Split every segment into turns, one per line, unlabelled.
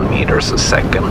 1 meters a second.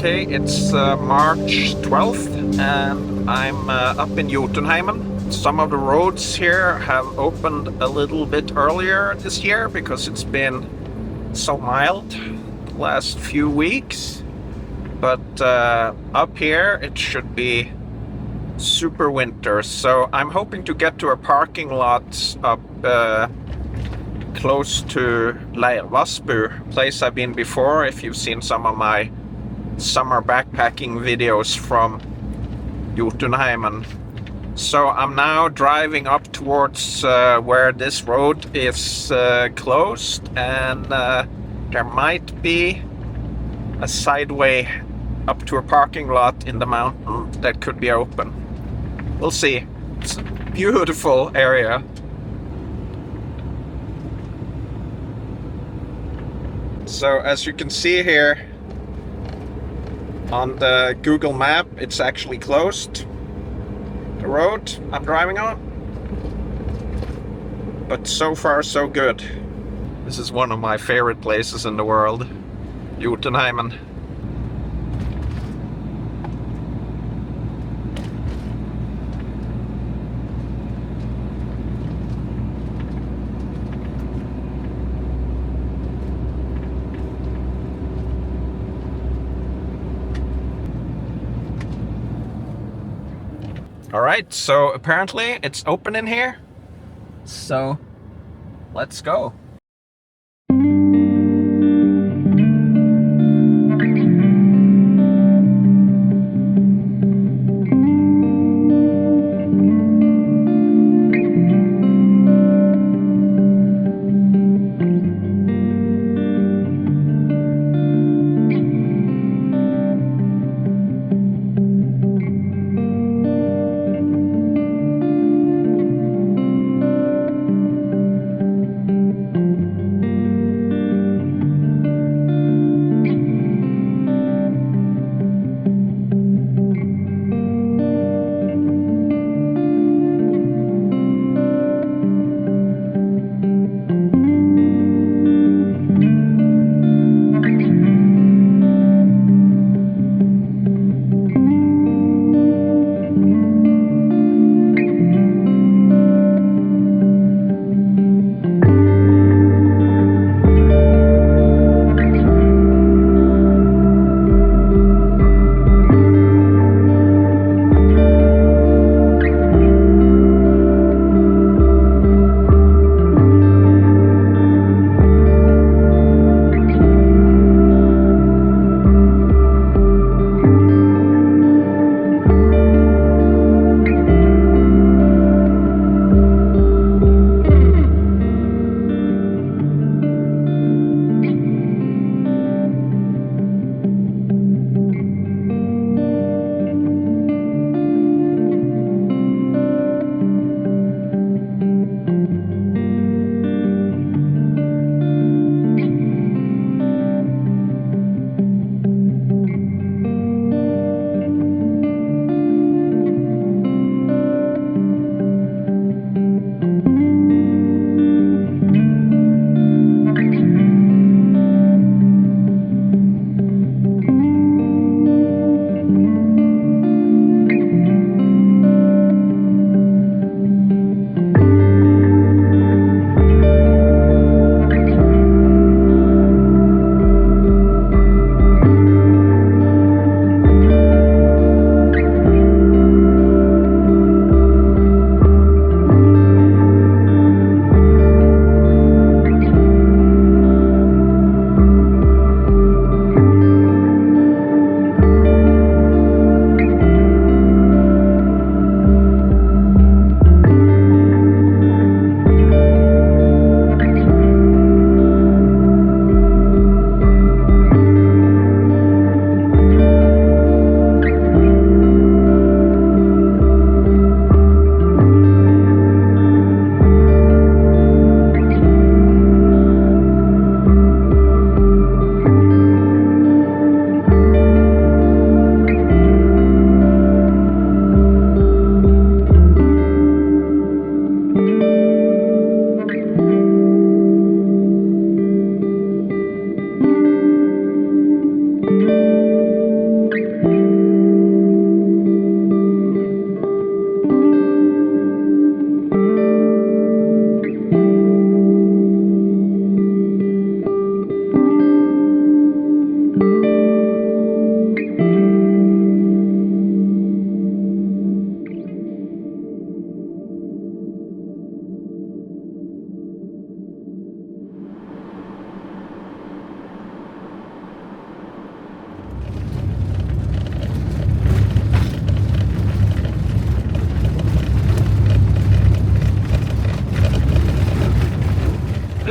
Okay, it's March 12th and I'm up in Jotunheimen. Some of the roads here have opened a little bit earlier this year because it's been so mild the last few weeks. But up here it should be super winter, so I'm hoping to get to a parking lot up close to Leirvassbu, place I've been before if you've seen some of my summer backpacking videos from Jotunheimen. So I'm now driving up towards where this road is closed, and there might be a sideway up to a parking lot in the mountain that could be open. We'll see. It's a beautiful area. So as you can see here on the Google map, it's actually closed, the road I'm driving on. But so far so good. This is one of my favorite places in the world, Jotunheimen. All right, so apparently it's open in here. So let's go.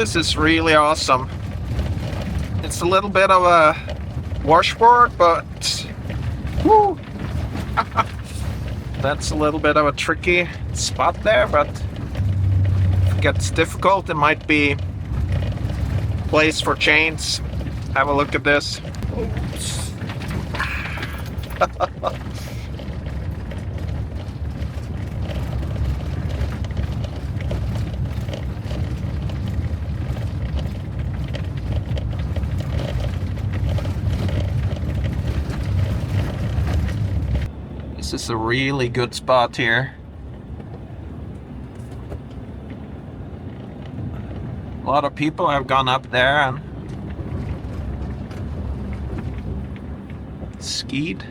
This is really awesome. It's a little bit of a washboard, but woo, that's a little bit of a tricky spot there, but if it gets difficult, it might be place for chains. Have a look at this. Oops. This is a really good spot here. A lot of people have gone up there and skied.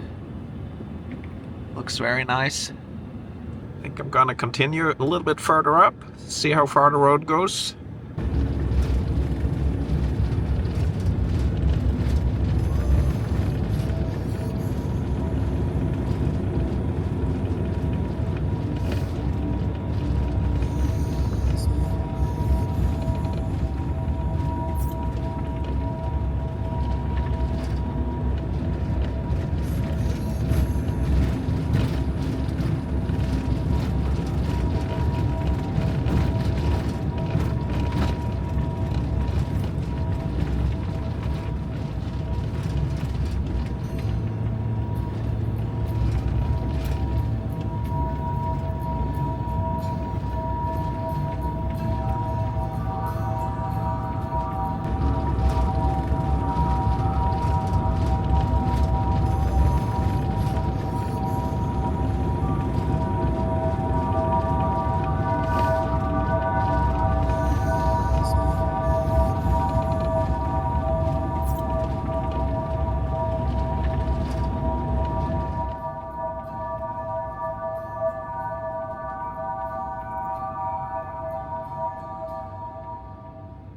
Looks very nice. I think I'm gonna continue a little bit further up, see how far the road goes.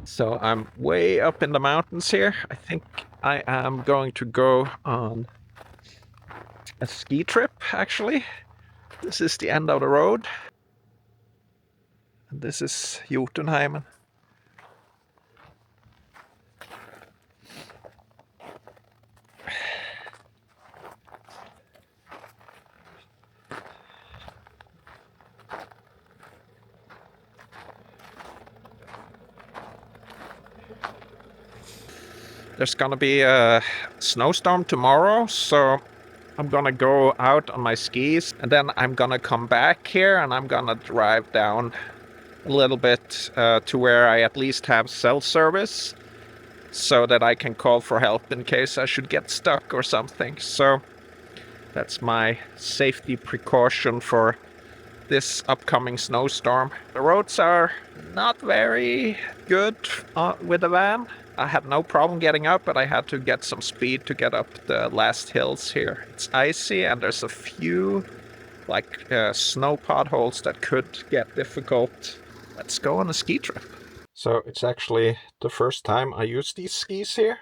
So I'm way up in the mountains here. I think I am going to go on a ski trip, actually. This is the end of the road. And this is Jotunheimen. There's gonna be a snowstorm tomorrow, so I'm gonna go out on my skis and then I'm gonna come back here and I'm gonna drive down a little bit to where I at least have cell service so that I can call for help in case I should get stuck or something. So that's my safety precaution for this upcoming snowstorm. The roads are not very good with the van. I had no problem getting up, but I had to get some speed to get up the last hills here. It's icy and there's a few like snow potholes that could get difficult. Let's go on a ski trip. So it's actually the first time I use these skis here.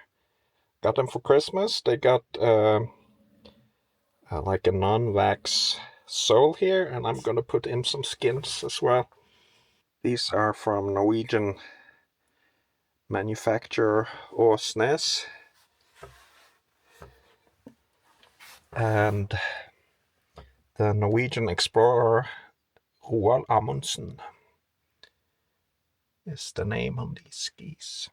Got them for Christmas. They got like a non-wax sole here, and I'm gonna put in some skins as well. These are from Norwegian manufacturer Åsnes, and the Norwegian explorer Roald Amundsen is the name on these skis.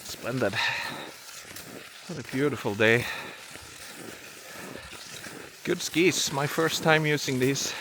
Splendid. What a beautiful day. Good skis, my first time using these.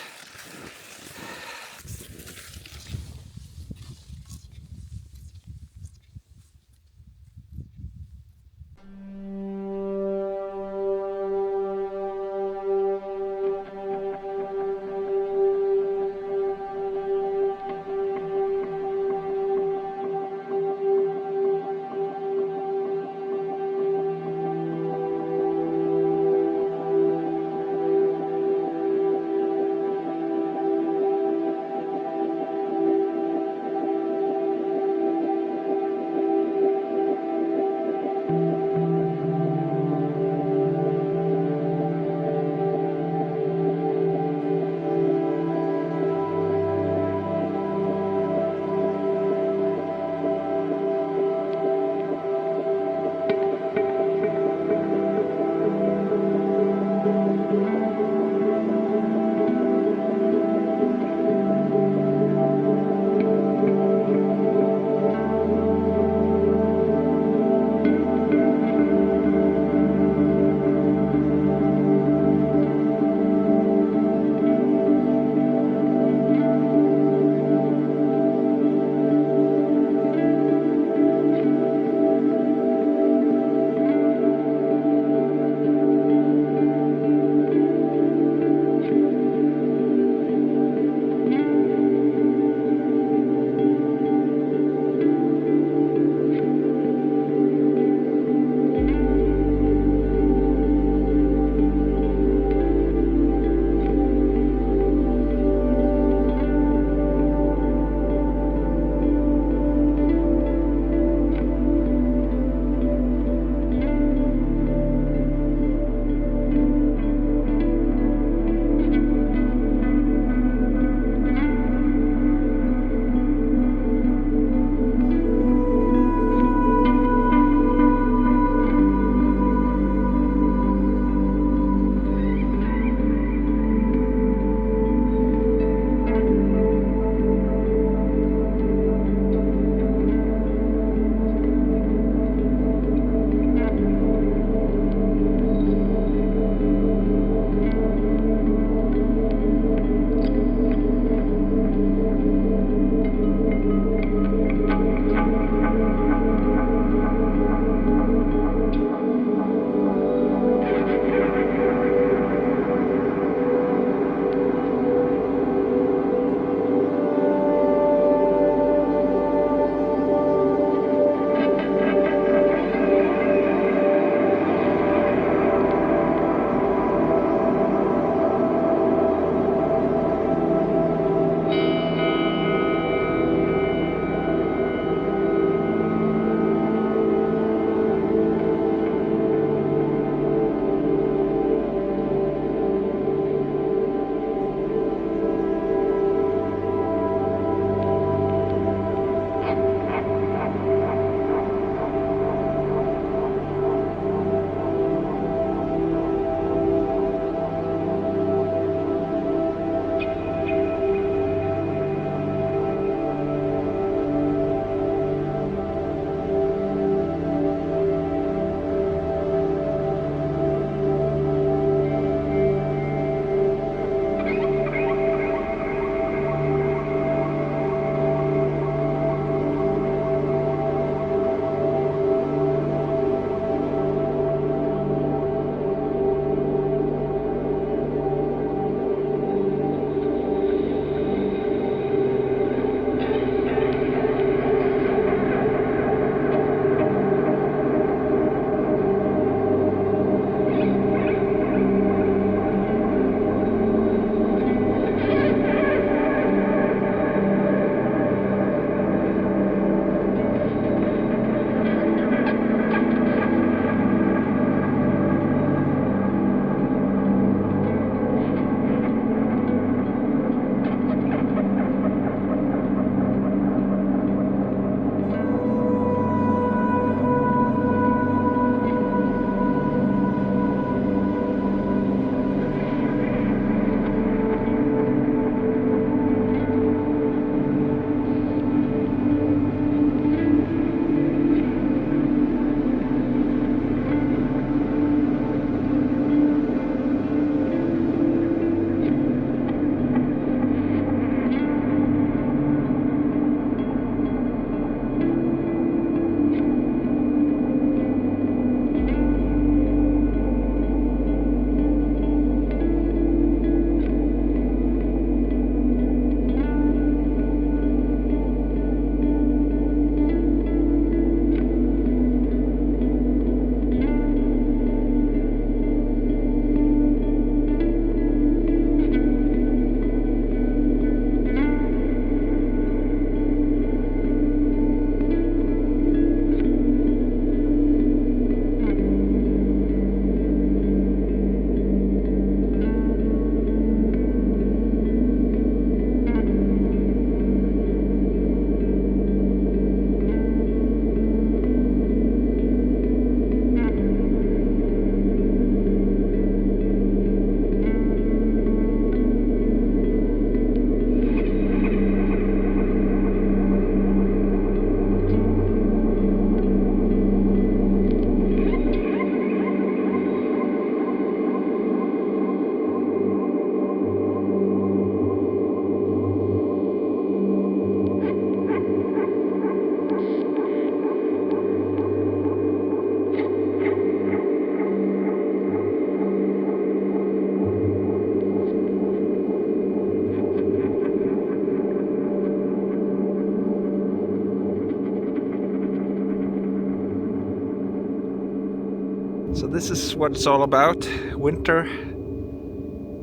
this is what it's all about. Winter,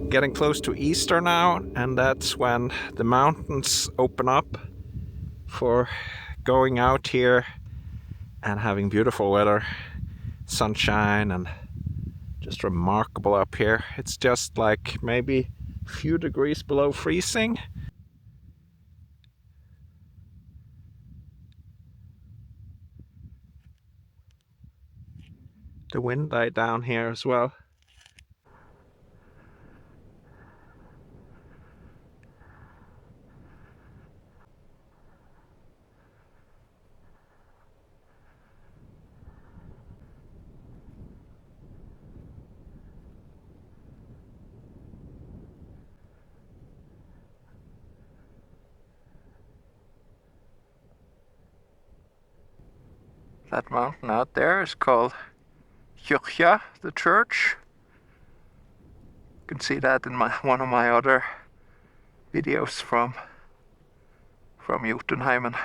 getting close to Easter now, and that's when the mountains open up for going out here and having beautiful weather, sunshine, and just remarkable up here. It's just like maybe a few degrees below freezing. The wind died down here as well. That mountain out there is called Kyrkja, the church. You can see that in one of my other videos from Jotunheimen.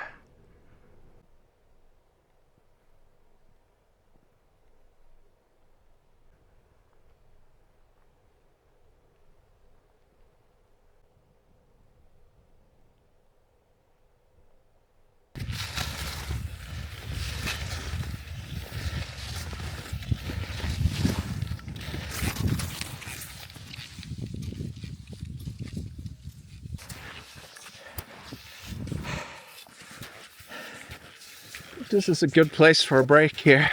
This is a good place for a break here.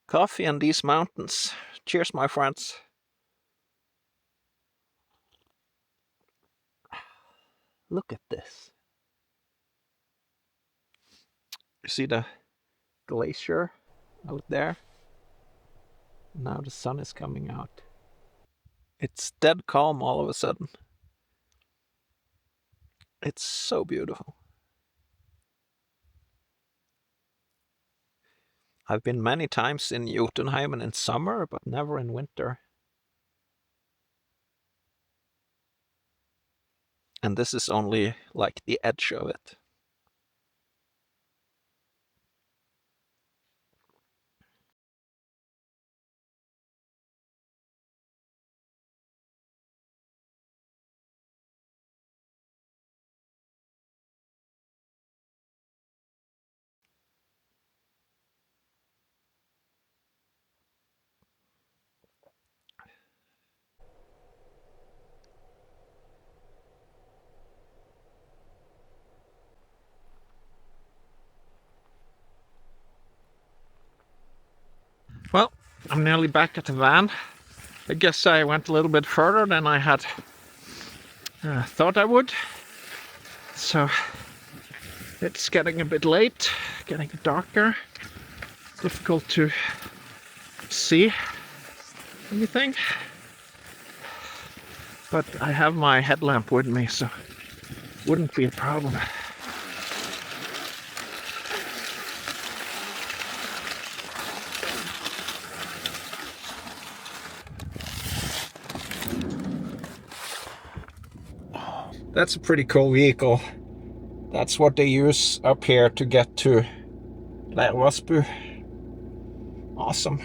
Coffee and these mountains. Cheers, my friends. Look at this. You see the glacier out there? Now the sun is coming out. It's dead calm all of a sudden. It's so beautiful. I've been many times in Jotunheimen in summer, but never in winter. And this is only like the edge of it. Well, I'm nearly back at the van. I guess I went a little bit further than I had thought I would. So it's getting a bit late, getting darker, difficult to see anything. But I have my headlamp with me, so it wouldn't be a problem. That's a pretty cool vehicle. That's what they use up here to get to Leirvassbu. Awesome.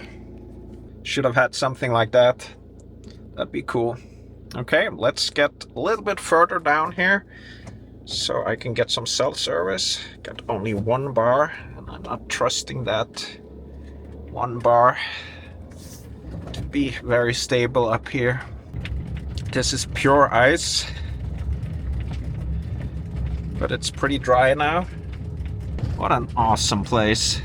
Should have had something like that. That'd be cool. Okay, let's get a little bit further down here so I can get some cell service. Got only one bar, and I'm not trusting that one bar to be very stable up here. This is pure ice, but it's pretty dry now. What an awesome place.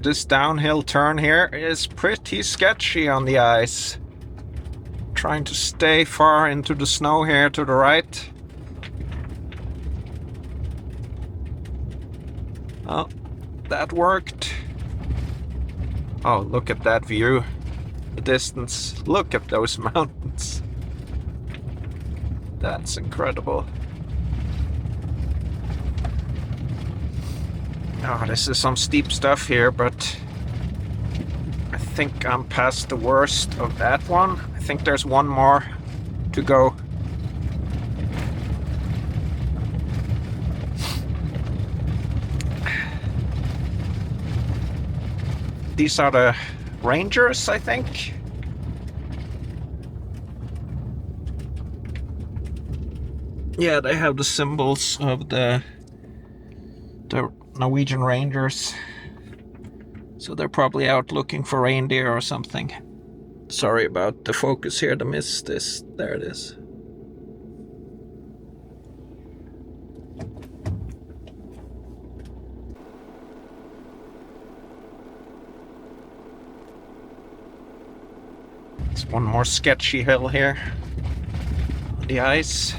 This downhill turn here is pretty sketchy on the ice. Trying to stay far into the snow here to the right. Oh, that worked. Oh, look at that view. The distance. Look at those mountains. That's incredible. Oh, this is some steep stuff here, but I think I'm past the worst of that one. I think there's one more to go. These are the Rangers, I think. Yeah, they have the symbols of the Norwegian Rangers. So they're probably out looking for reindeer or something. Sorry about the focus here, to miss this. There it is. There's one more sketchy hill here on the ice.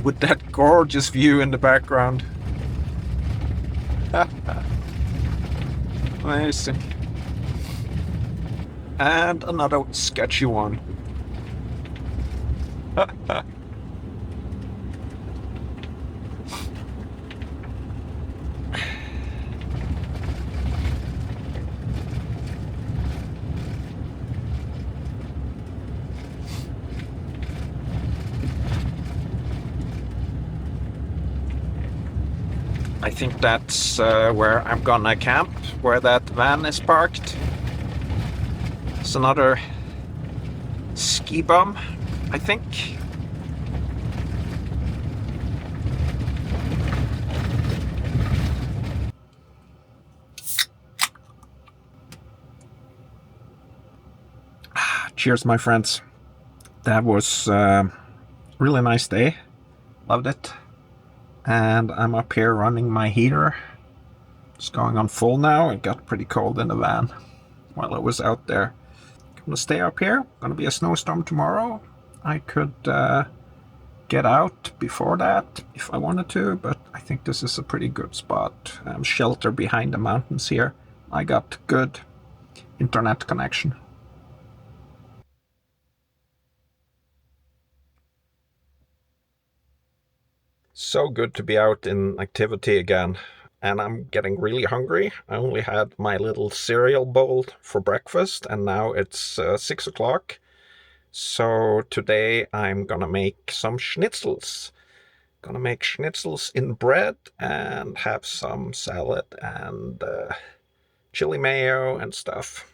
With that gorgeous view in the background. Amazing. And another sketchy one. I think that's where I'm gonna camp, where that van is parked. It's another ski bum, I think. Cheers, my friends. That was a really nice day. Loved it. And I'm up here running my heater. It's going on full now. It got pretty cold in the van while I was out there. I'm gonna stay up here. Gonna be a snowstorm tomorrow. I could get out before that if I wanted to, but I think this is a pretty good spot. Shelter behind the mountains here. I got good internet connection. So good to be out in activity again. And I'm getting really hungry. I only had my little cereal bowl for breakfast, and now it's 6 o'clock. So today I'm gonna make some schnitzels. Gonna make schnitzels in bread and have some salad and chili mayo and stuff.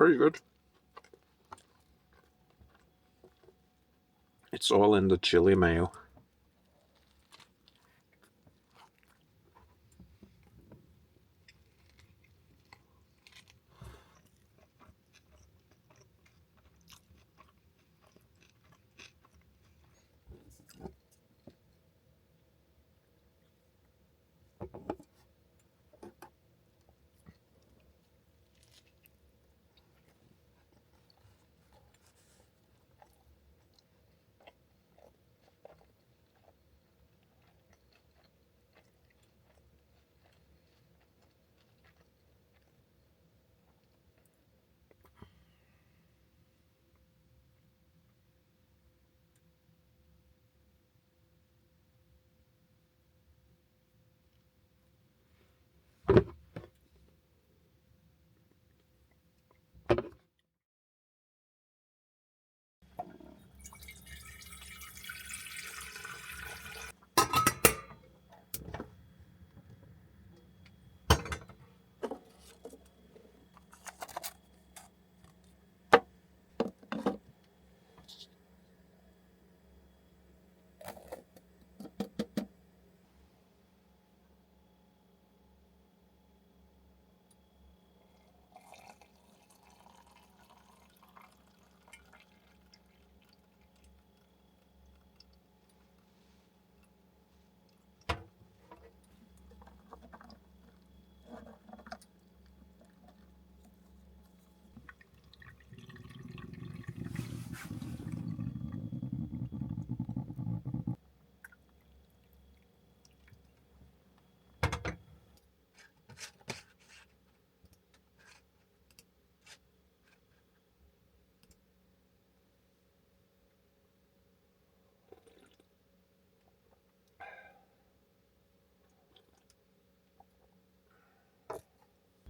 pretty good. It's all in the chili mayo.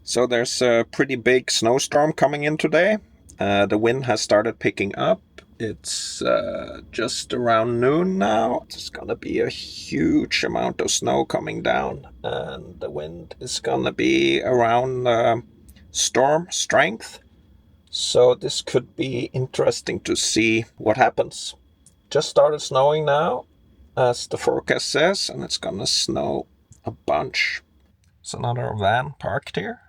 So there's a pretty big snowstorm coming in today. The wind has started picking up. It's just around noon now. There's gonna be a huge amount of snow coming down, and the wind is gonna be around storm strength. So this could be interesting to see what happens. Just started snowing now, as the forecast says, and it's gonna snow a bunch. There's another van parked here.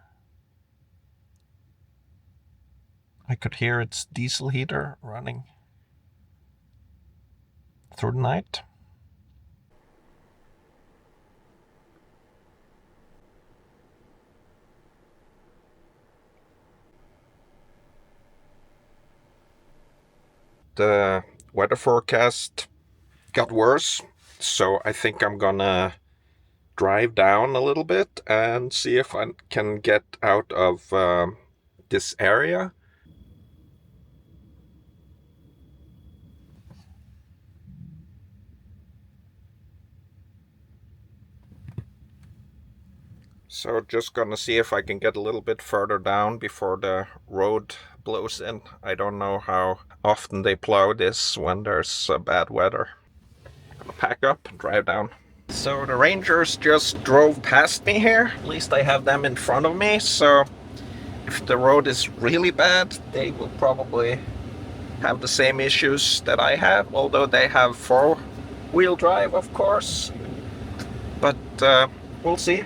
I could hear its diesel heater running through the night. The weather forecast got worse, so I think I'm gonna drive down a little bit and see if I can get out of this area. So just gonna see if I can get a little bit further down before the road blows in. I don't know how often they plow this when there's bad weather. I'm gonna pack up and drive down. So the Rangers just drove past me here. At least I have them in front of me, so if the road is really bad, they will probably have the same issues that I have, although they have four-wheel drive, of course. But we'll see.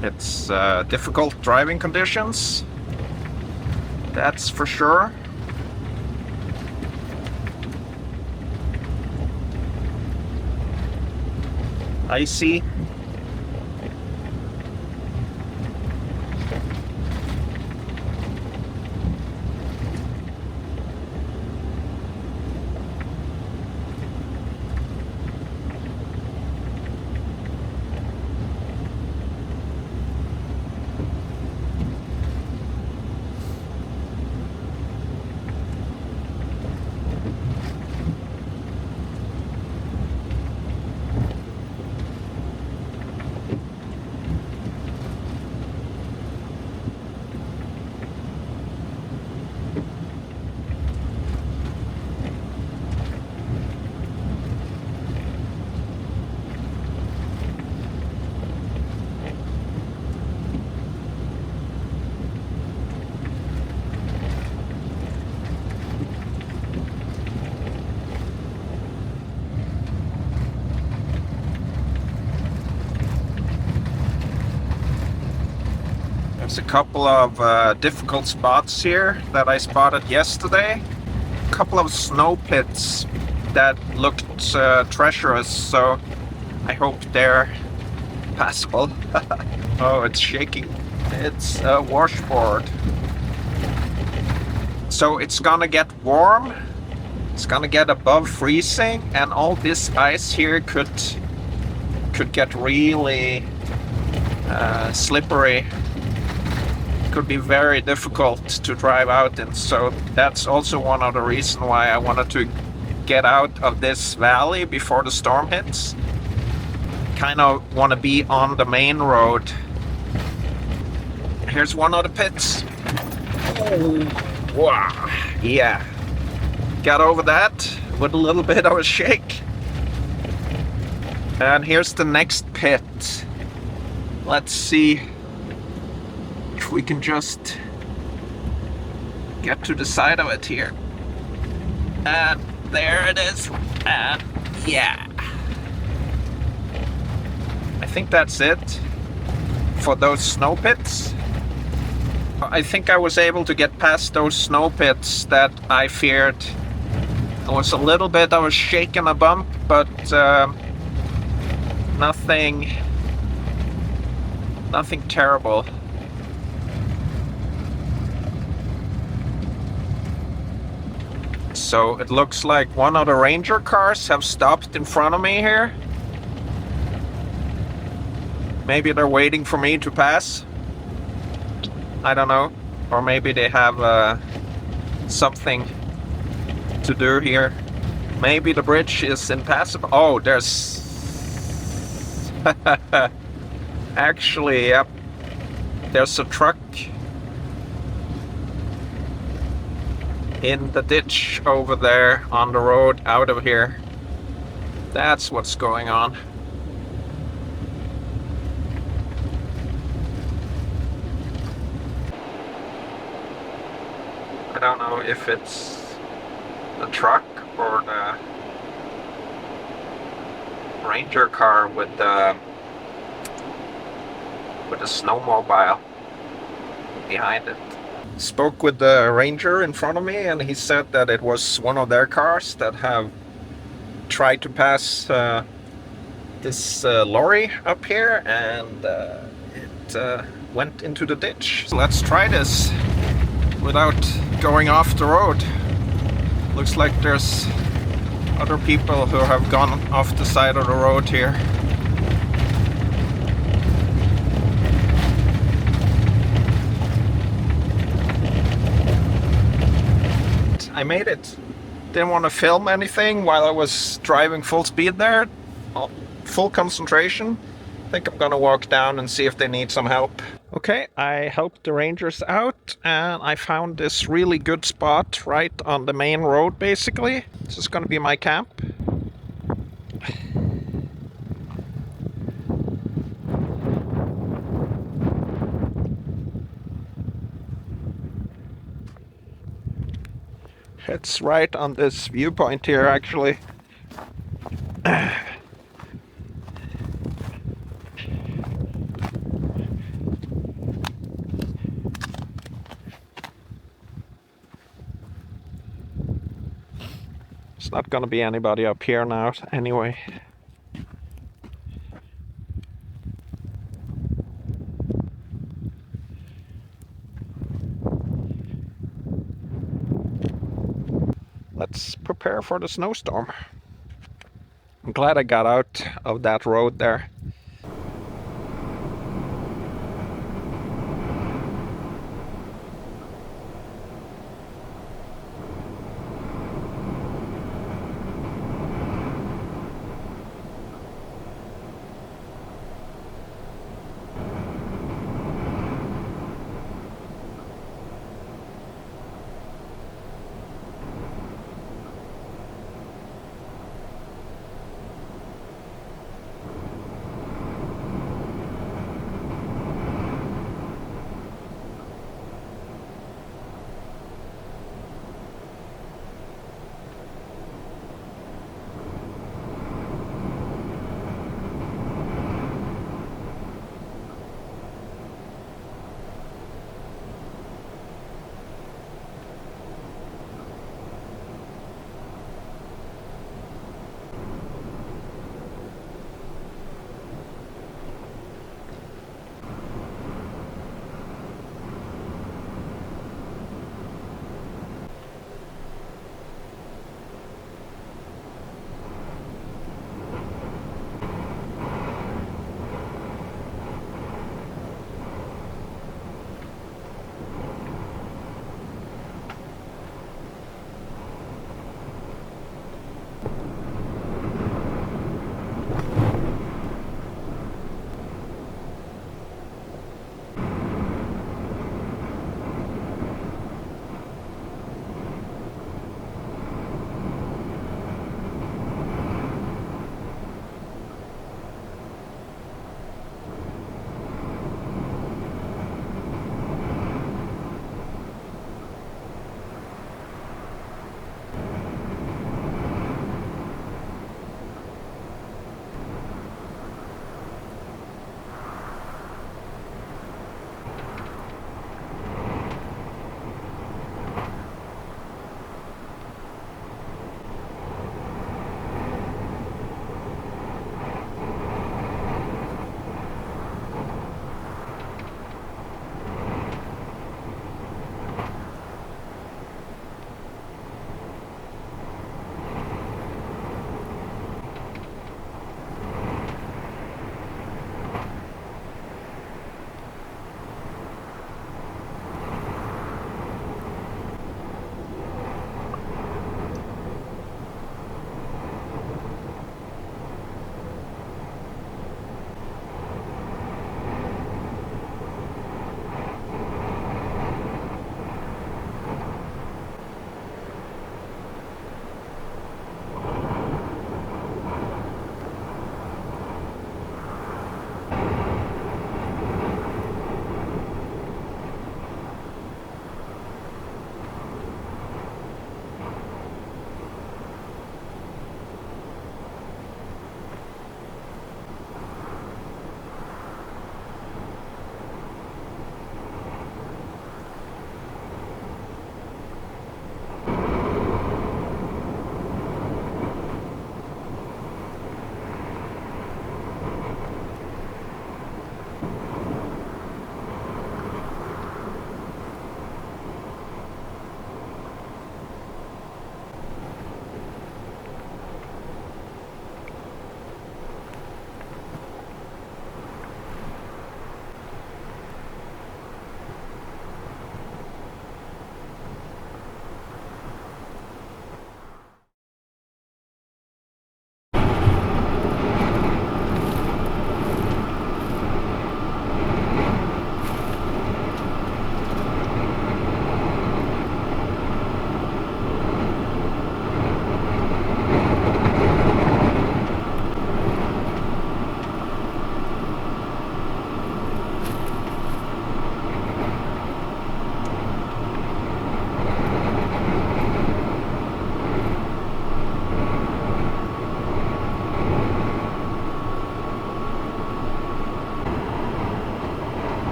It's difficult driving conditions, that's for sure. Icy. There's a couple of difficult spots here that I spotted yesterday. A couple of snow pits that looked treacherous, so I hope they're passable. Oh, it's shaking. It's a washboard. So it's gonna get warm. It's gonna get above freezing, and all this ice here could get really slippery. Could be very difficult to drive out in. So that's also one of the reasons why I wanted to get out of this valley before the storm hits. Kind of want to be on the main road. Here's one of the pits. Oh, wow. Yeah. Got over that with a little bit of a shake. And here's the next pit. Let's see if we can just get to the side of it here. And there it is. And yeah. I think that's it for those snow pits. I think I was able to get past those snow pits that I feared. It was a little bit of a shake and a bump, but nothing terrible. So it looks like one of the ranger cars have stopped in front of me here. Maybe they're waiting for me to pass. I don't know. Or maybe they have something to do here. Maybe the bridge is impassable. Oh, there's... Actually, yep. There's a truck in the ditch over there on the road out of here. That's what's going on. I don't know if it's the truck or the ranger car with the snowmobile behind it. Spoke with the ranger in front of me, and he said that it was one of their cars that have tried to pass this lorry up here, and it went into the ditch. So let's try this without going off the road. Looks like there's other people who have gone off the side of the road here. I made it. Didn't want to film anything while I was driving full speed there. Full concentration. I think I'm gonna walk down and see if they need some help. Okay, I helped the rangers out, and I found this really good spot right on the main road, basically. This is gonna be my camp. It's right on this viewpoint here, actually. There's not gonna be anybody up here now, anyway. Let's prepare for the snowstorm. I'm glad I got out of that road there.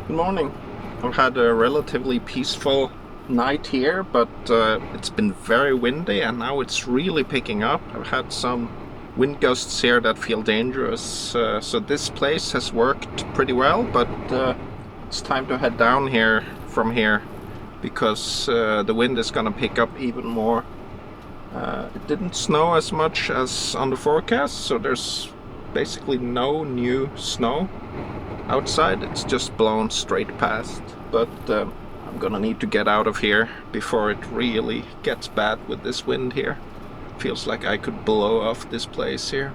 Good morning. I've had a relatively peaceful night here, but it's been very windy and now it's really picking up. I've had some wind gusts here that feel dangerous, so this place has worked pretty well, but it's time to head down here from here because the wind is gonna pick up even more. It didn't snow as much as on the forecast, so there's basically no new snow outside. It's just blown straight past, but I'm gonna need to get out of here before it really gets bad with this wind here. Feels like I could blow off this place here.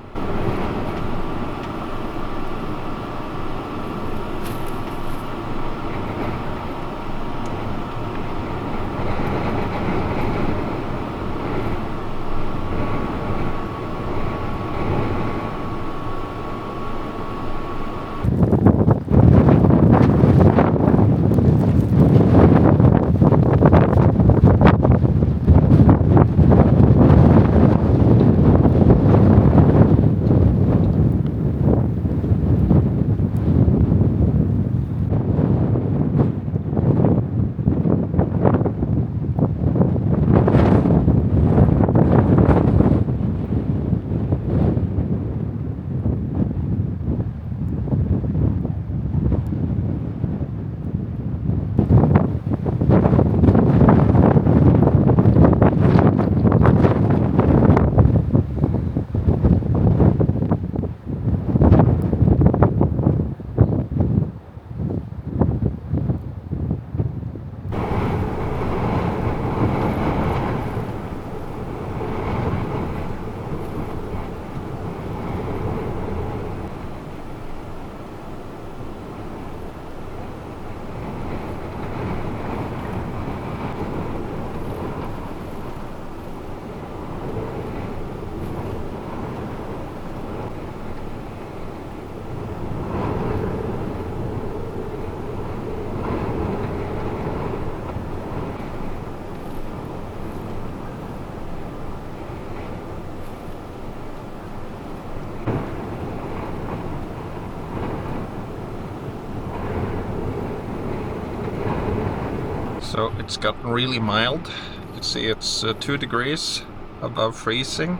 So it's gotten really mild. You can see it's 2 degrees above freezing,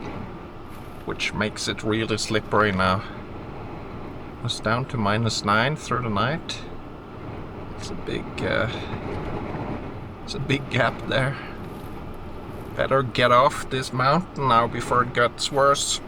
which makes it really slippery now. It's down to -9 through the night. It's a big gap there. Better get off this mountain now before it gets worse.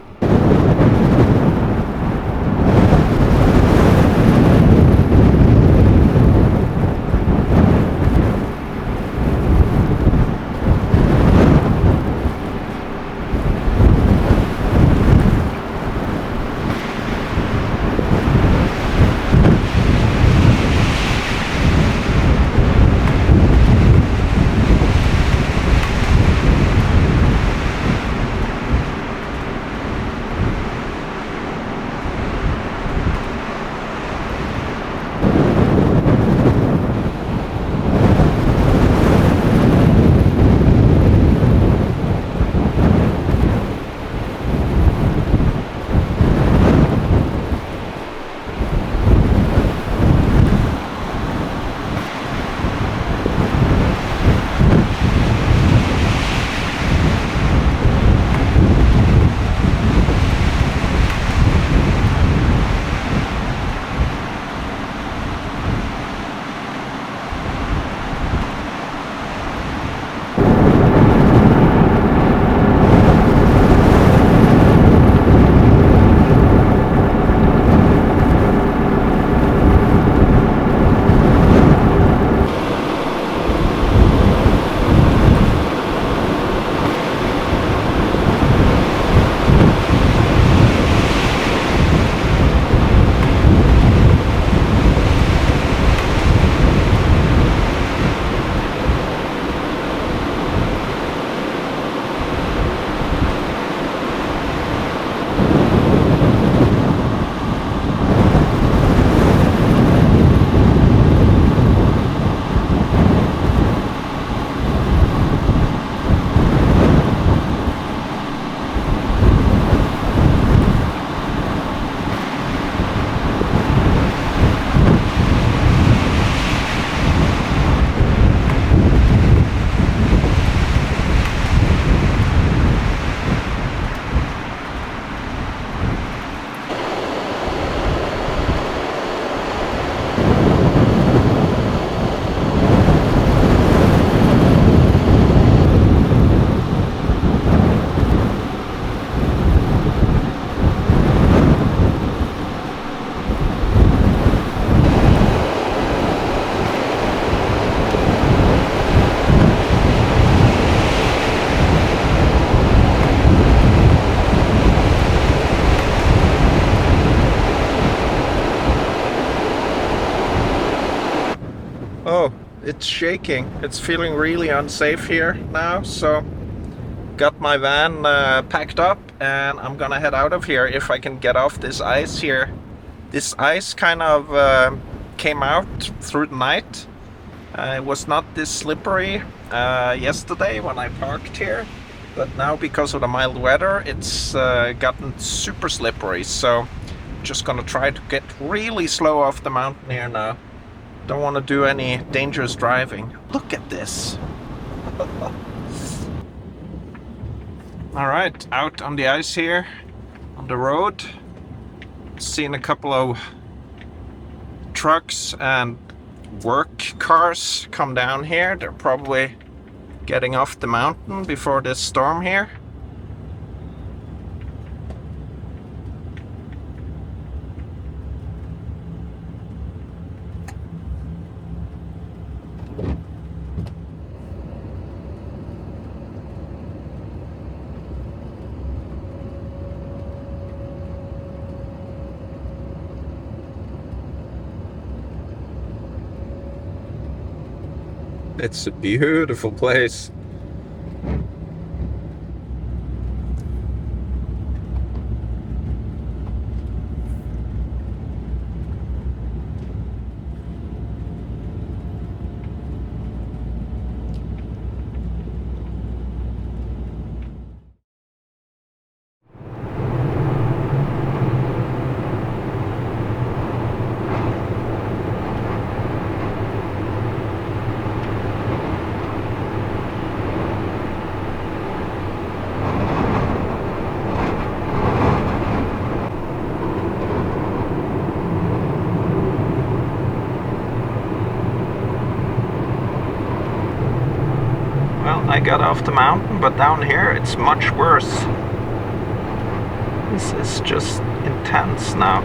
Oh, it's shaking. It's feeling really unsafe here now, so got my van packed up and I'm gonna head out of here if I can get off this ice here. This ice kind of came out through the night. It was not this slippery yesterday when I parked here, but now because of the mild weather it's gotten super slippery, so just gonna try to get really slow off the mountain here now. Don't want to do any dangerous driving. Look at this. Alright, out on the ice here on the road. Seen a couple of trucks and work cars come down here. They're probably getting off the mountain before this storm here. It's a beautiful place. I got off the mountain, but down here it's much worse. This is just intense now.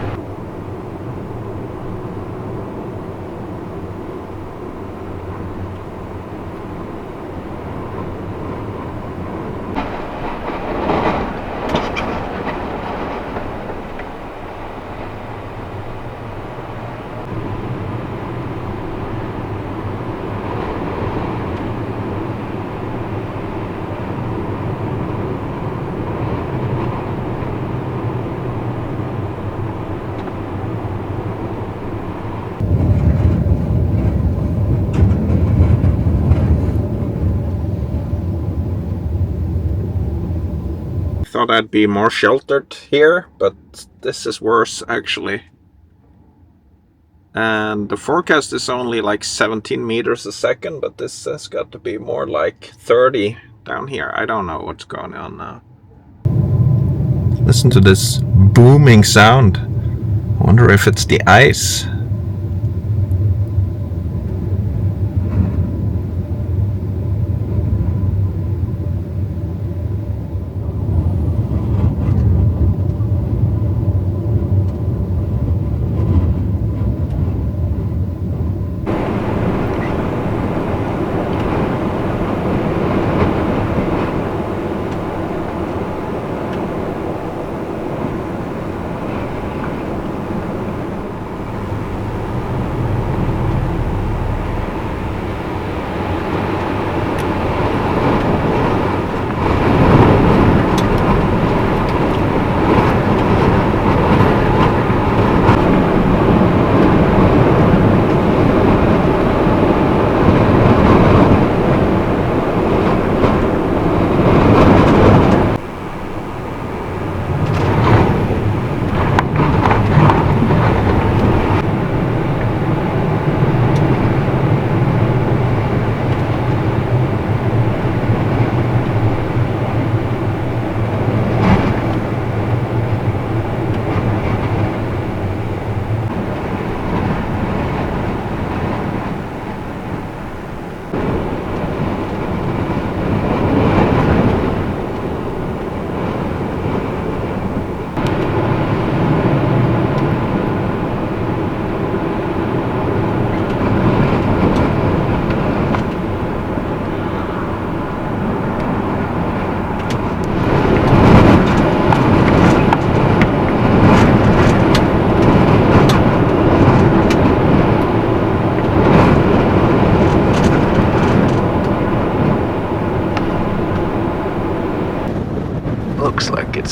Thought I'd be more sheltered here, but this is worse actually. And the forecast is only like 17 meters a second, but this has got to be more like 30 down here. I don't know what's going on now. Listen to this booming sound. I wonder if it's the ice.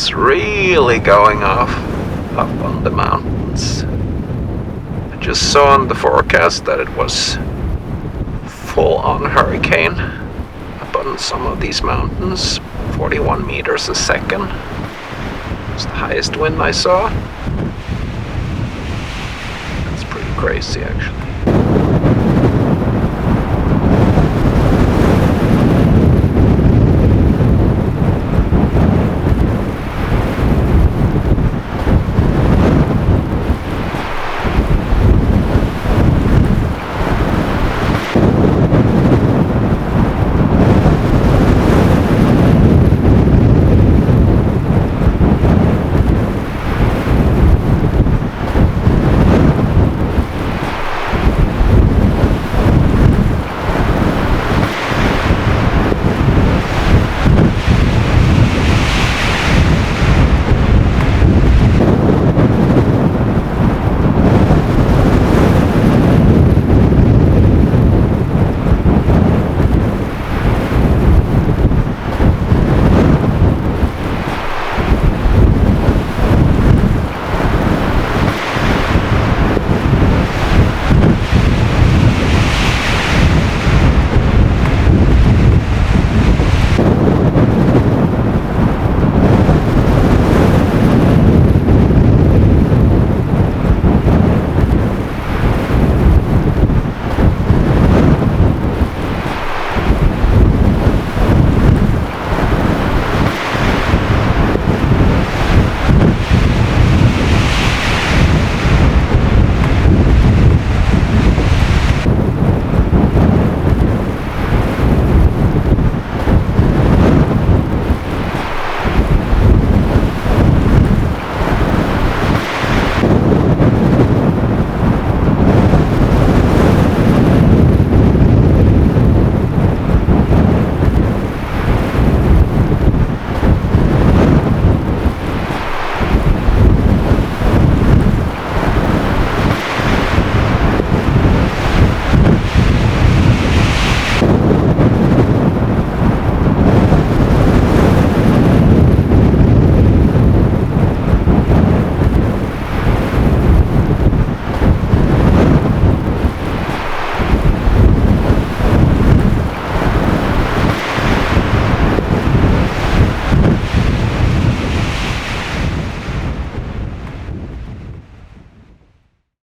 It's really going off up on the mountains. I just saw on the forecast that it was full-on hurricane up on some of these mountains, 41 meters a second. It's the highest wind I saw. That's pretty crazy, actually.